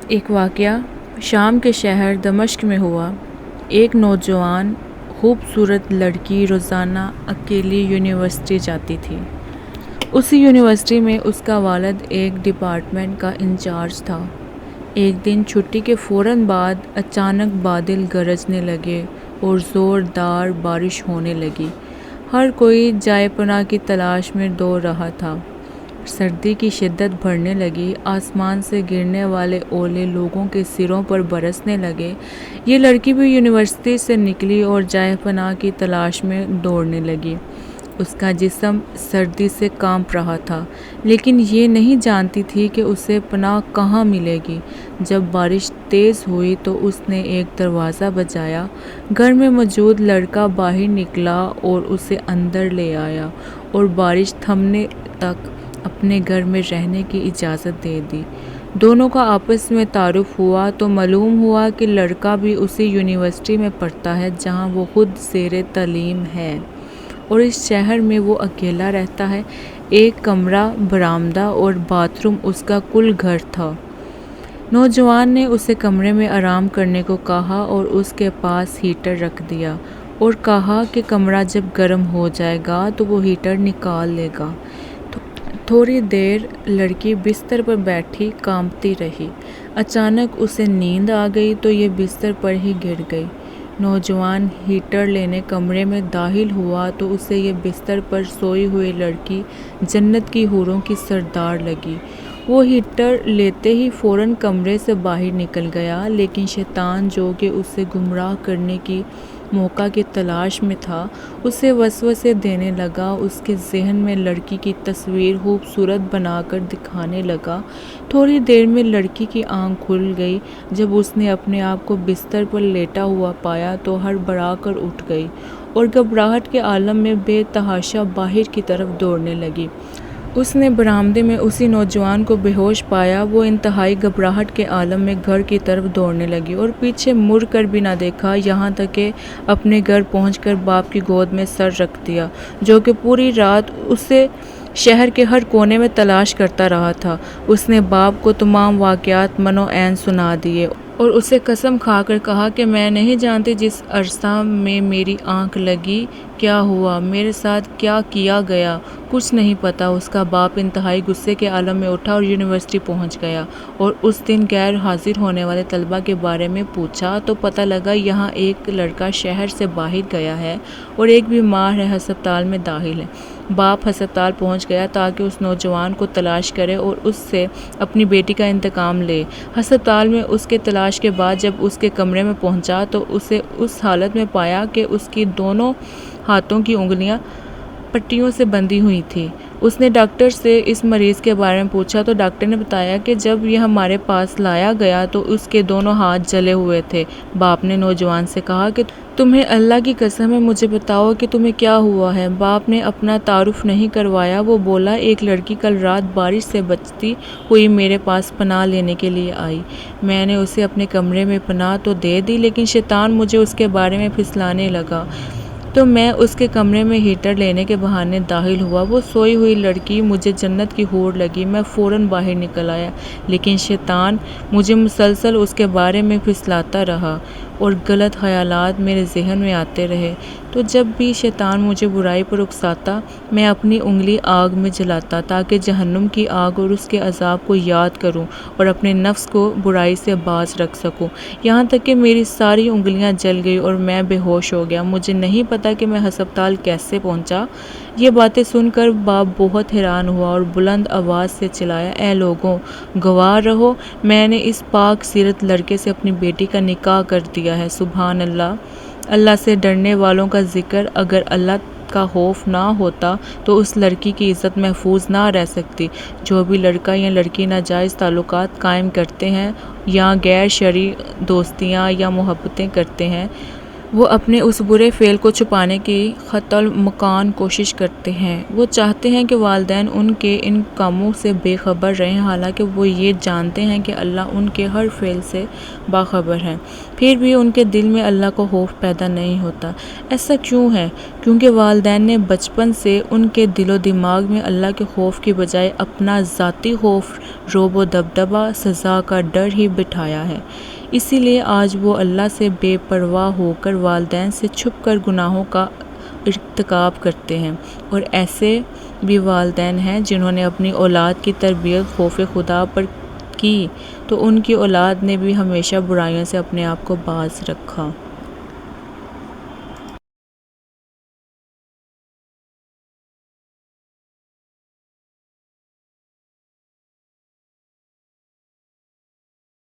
ایک واقعہ شام کے شہر دمشق میں ہوا۔ ایک نوجوان خوبصورت لڑکی روزانہ اکیلی یونیورسٹی جاتی تھی۔ اسی یونیورسٹی میں اس کا والد ایک ڈپارٹمنٹ کا انچارج تھا۔ ایک دن چھٹی کے فوراً بعد اچانک بادل گرجنے لگے اور زوردار بارش ہونے لگی۔ ہر کوئی جائے پناہ کی تلاش میں دوڑ رہا تھا۔ سردی کی شدت بڑھنے لگی، آسمان سے گرنے والے اولے لوگوں کے سروں پر برسنے لگے۔ یہ لڑکی بھی یونیورسٹی سے نکلی اور جائے پناہ کی تلاش میں دوڑنے لگی۔ اس کا جسم سردی سے کانپ رہا تھا، لیکن یہ نہیں جانتی تھی کہ اسے پناہ کہاں ملے گی۔ جب بارش تیز ہوئی تو اس نے ایک دروازہ بجایا۔ گھر میں موجود لڑکا باہر نکلا اور اسے اندر لے آیا اور بارش تھمنے تک اپنے گھر میں رہنے کی اجازت دے دی۔ دونوں کا آپس میں تعارف ہوا تو معلوم ہوا کہ لڑکا بھی اسی یونیورسٹی میں پڑھتا ہے جہاں وہ خود زیر تعلیم ہے، اور اس شہر میں وہ اکیلا رہتا ہے۔ ایک کمرہ، برآمدہ اور باتھ روم اس کا کل گھر تھا۔ نوجوان نے اسے کمرے میں آرام کرنے کو کہا اور اس کے پاس ہیٹر رکھ دیا اور کہا کہ کمرہ جب گرم ہو جائے گا تو وہ ہیٹر نکال لے گا۔ تھوڑی دیر لڑکی بستر پر بیٹھی کانپتی رہی۔ اچانک اسے نیند آ گئی تو یہ بستر پر ہی گر گئی۔ نوجوان ہیٹر لینے کمرے میں داخل ہوا تو اسے یہ بستر پر سوئی ہوئی لڑکی جنت کی حوروں کی سردار لگی۔ وہ ہیٹر لیتے ہی فوراً کمرے سے باہر نکل گیا، لیکن شیطان جو کہ اسے گمراہ کرنے کی موقع کی تلاش میں تھا، اسے وسوسے دینے لگا۔ اس کے ذہن میں لڑکی کی تصویر خوبصورت بنا کر دکھانے لگا۔ تھوڑی دیر میں لڑکی کی آنکھ کھل گئی۔ جب اس نے اپنے آپ کو بستر پر لیٹا ہوا پایا تو ہڑبڑا کر اٹھ گئی اور گھبراہٹ کے عالم میں بے تحاشا باہر کی طرف دوڑنے لگی۔ اس نے برآمدے میں اسی نوجوان کو بے ہوش پایا۔ وہ انتہائی گھبراہٹ کے عالم میں گھر کی طرف دوڑنے لگی اور پیچھے مڑ کر بھی نہ دیکھا، یہاں تک کہ اپنے گھر پہنچ کر باپ کی گود میں سر رکھ دیا، جو کہ پوری رات اسے شہر کے ہر کونے میں تلاش کرتا رہا تھا۔ اس نے باپ کو تمام واقعات من و عین سنا دیے اور اسے قسم کھا کر کہا کہ میں نہیں جانتی جس عرصہ میں میری آنکھ لگی کیا ہوا، میرے ساتھ کیا کیا گیا، کچھ نہیں پتا۔ اس کا باپ انتہائی غصے کے عالم میں اٹھا اور یونیورسٹی پہنچ گیا اور اس دن غیر حاضر ہونے والے طلباء کے بارے میں پوچھا تو پتہ لگا یہاں ایک لڑکا شہر سے باہر گیا ہے اور ایک بیمار ہے، ہسپتال میں داخل ہے۔ باپ ہسپتال پہنچ گیا تاکہ اس نوجوان کو تلاش کرے اور اس سے اپنی بیٹی کا انتقام لے۔ ہسپتال میں اس کے تلاش کے بعد جب اس کے کمرے میں پہنچا تو اسے اس حالت میں پایا کہ اس کی دونوں ہاتھوں کی انگلیاں پٹیوں سے بندھی ہوئی تھیں۔ اس نے ڈاکٹر سے اس مریض کے بارے میں پوچھا تو ڈاکٹر نے بتایا کہ جب یہ ہمارے پاس لایا گیا تو اس کے دونوں ہاتھ جلے ہوئے تھے۔ باپ نے نوجوان سے کہا کہ تمہیں اللہ کی قسم ہے، مجھے بتاؤ کہ تمہیں کیا ہوا ہے۔ باپ نے اپنا تعارف نہیں کروایا۔ وہ بولا، ایک لڑکی کل رات بارش سے بچتی ہوئی میرے پاس پناہ لینے کے لیے آئی۔ میں نے اسے اپنے کمرے میں پناہ تو دے دی، لیکن شیطان مجھے اس کے بارے میں پھسلانے لگا تو میں اس کے کمرے میں ہیٹر لینے کے بہانے داخل ہوا۔ وہ سوئی ہوئی لڑکی مجھے جنت کی حور لگی۔ میں فوراً باہر نکل آیا، لیکن شیطان مجھے مسلسل اس کے بارے میں پھسلاتا رہا اور غلط خیالات میرے ذہن میں آتے رہے۔ تو جب بھی شیطان مجھے برائی پر اکساتا، میں اپنی انگلی آگ میں جلاتا تاکہ جہنم کی آگ اور اس کے عذاب کو یاد کروں اور اپنے نفس کو برائی سے باز رکھ سکوں، یہاں تک کہ میری ساری انگلیاں جل گئی اور میں بے ہوش ہو گیا۔ مجھے نہیں پتا کہ میں ہسپتال کیسے پہنچا۔ یہ باتیں سن کر باپ بہت حیران ہوا اور بلند آواز سے چلایا، اے لوگوں، گواہ رہو، میں نے اس پاک سیرت لڑکے سے اپنی بیٹی کا نکاح کر دیا ہے۔ سبحان اللہ! اللہ سے ڈرنے والوں کا ذکر، اگر اللہ کا خوف نہ ہوتا تو اس لڑکی کی عزت محفوظ نہ رہ سکتی۔ جو بھی لڑکا یا لڑکی ناجائز تعلقات قائم کرتے ہیں یا غیر شرعی دوستیاں یا محبتیں کرتے ہیں، وہ اپنے اس برے فعل کو چھپانے کی حتی المکان کوشش کرتے ہیں۔ وہ چاہتے ہیں کہ والدین ان کے ان کاموں سے بے خبر رہیں، حالانکہ وہ یہ جانتے ہیں کہ اللہ ان کے ہر فعل سے باخبر ہے۔ پھر بھی ان کے دل میں اللہ کا خوف پیدا نہیں ہوتا۔ ایسا کیوں ہے؟ کیونکہ والدین نے بچپن سے ان کے دل و دماغ میں اللہ کے خوف کی بجائے اپنا ذاتی خوف، رعب و دبدبہ، سزا کا ڈر ہی بٹھایا ہے۔ اسی لیے آج وہ اللہ سے بے پرواہ ہو کر والدین سے چھپ کر گناہوں کا ارتکاب کرتے ہیں۔ اور ایسے بھی والدین ہیں جنہوں نے اپنی اولاد کی تربیت خوف خدا پر کی تو ان کی اولاد نے بھی ہمیشہ برائیوں سے اپنے آپ کو باز رکھا۔